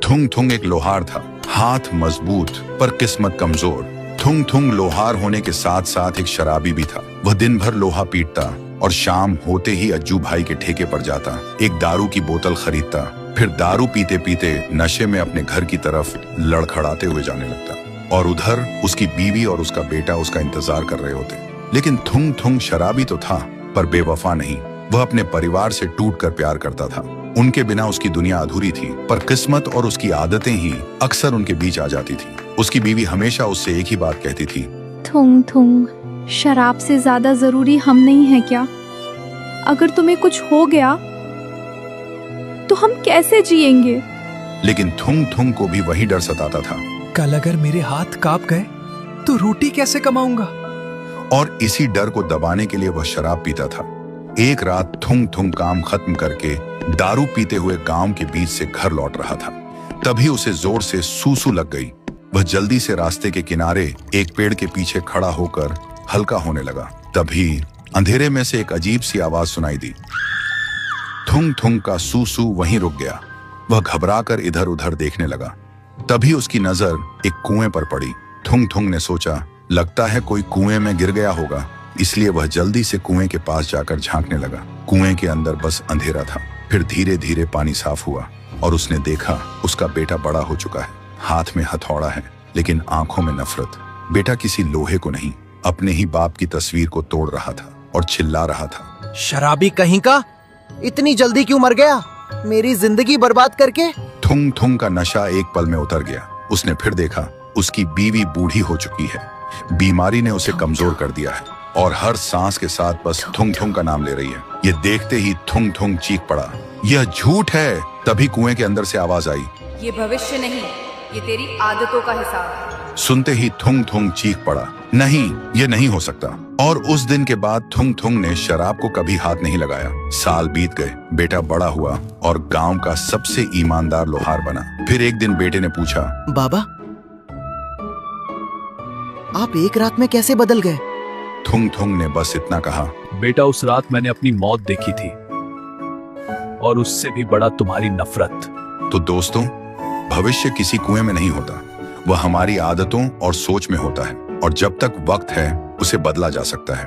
थुंग थुंग एक लोहार था, हाथ मजबूत पर किस्मत कमजोर। थुंग थुंग लोहार होने के साथ साथ एक शराबी भी था। वह दिन भर लोहा पीटता और शाम होते ही अज्जू भाई के ठेके पर जाता, एक दारू की बोतल खरीदता, फिर दारू पीते पीते नशे में अपने घर की तरफ लड़खड़ाते हुए जाने लगता। और उधर उसकी बीवी और उसका बेटा उसका इंतजार कर रहे होते। लेकिन थुंग थुंग शराबी तो था पर बेवफा नहीं। वह अपने परिवार से टूटकर प्यार करता था। उनके बिना उसकी दुनिया अधूरी थी, पर किस्मत और उसकी आदतें ही अक्सर उनके बीच आ जाती थी। उसकी बीवी हमेशा उससे एक ही बात कहती थी, थुंग थुंग, शराब से ज्यादा जरूरी हम नहीं है क्या? अगर तुम्हें कुछ हो गया तो हम कैसे जिएंगे? लेकिन थुंग थुंग को भी वही डर सताता था। कल अगर मेरे हाथ कांप गए तो रोटी कैसे कमाऊंगा? और इसी डर को दबाने के लिए वह शराब पीता था। एक रात थुंग थुंग काम खत्म करके दारू पीते हुए गांव के बीच से घर लौट रहा था। तभी उसे जोर से सूसू लग गई। वह जल्दी से रास्ते के किनारे एक पेड़ के पीछे खड़ा होकर हल्का होने लगा। तभी अंधेरे में से एक अजीब सी आवाज सुनाई दी। थुंग थुंग का सूसू वहीं रुक गया। वह घबराकर इधर उधर देखने लगा। तभी उसकी नजर एक कुएं पर पड़ी। थुंग थुंग ने सोचा, लगता है कोई कुएं में गिर गया होगा, इसलिए वह जल्दी से कुएं के पास जाकर झांकने लगा। कुएं के अंदर बस अंधेरा था। फिर धीरे धीरे पानी साफ हुआ और उसने देखा उसका बेटा बड़ा हो चुका है। हाथ में हथौड़ा है लेकिन आंखों में नफरत। बेटा किसी लोहे को नहीं, अपने ही बाप की तस्वीर को तोड़ रहा था और चिल्ला रहा था, शराबी कहीं का, इतनी जल्दी क्यों मर गया, मेरी जिंदगी बर्बाद करके। थुंग थुंग का नशा एक पल में उतर गया। उसने फिर देखा उसकी बीवी बूढ़ी हो चुकी है। बीमारी ने उसे कमजोर कर दिया है और हर सांस के साथ बस थुंग थुंग का नाम ले रही है। ये देखते ही थुंग थुंग चीख पड़ा, यह झूठ है। तभी कुएं के अंदर से आवाज आई, ये भविष्य नहीं, ये तेरी आदतों का हिसाब है। सुनते ही थुंग थुंग चीख पड़ा, नहीं, ये नहीं हो सकता। और उस दिन के बाद थुंग थुंग ने शराब को कभी हाथ नहीं लगाया। साल बीत गए, बेटा बड़ा हुआ और गांव का सबसे ईमानदार लोहार बना। फिर एक दिन बेटे ने पूछा, बाबा, आप एक रात में कैसे बदल गए? थुंग थुंग ने बस इतना कहा, बेटा, उस रात मैंने अपनी मौत देखी थी और उससे भी बड़ा तुम्हारी नफरत। तो दोस्तों, भविष्य किसी कुएं में नहीं होता, वह हमारी आदतों और सोच में होता है। और जब तक वक्त है उसे बदला जा सकता है।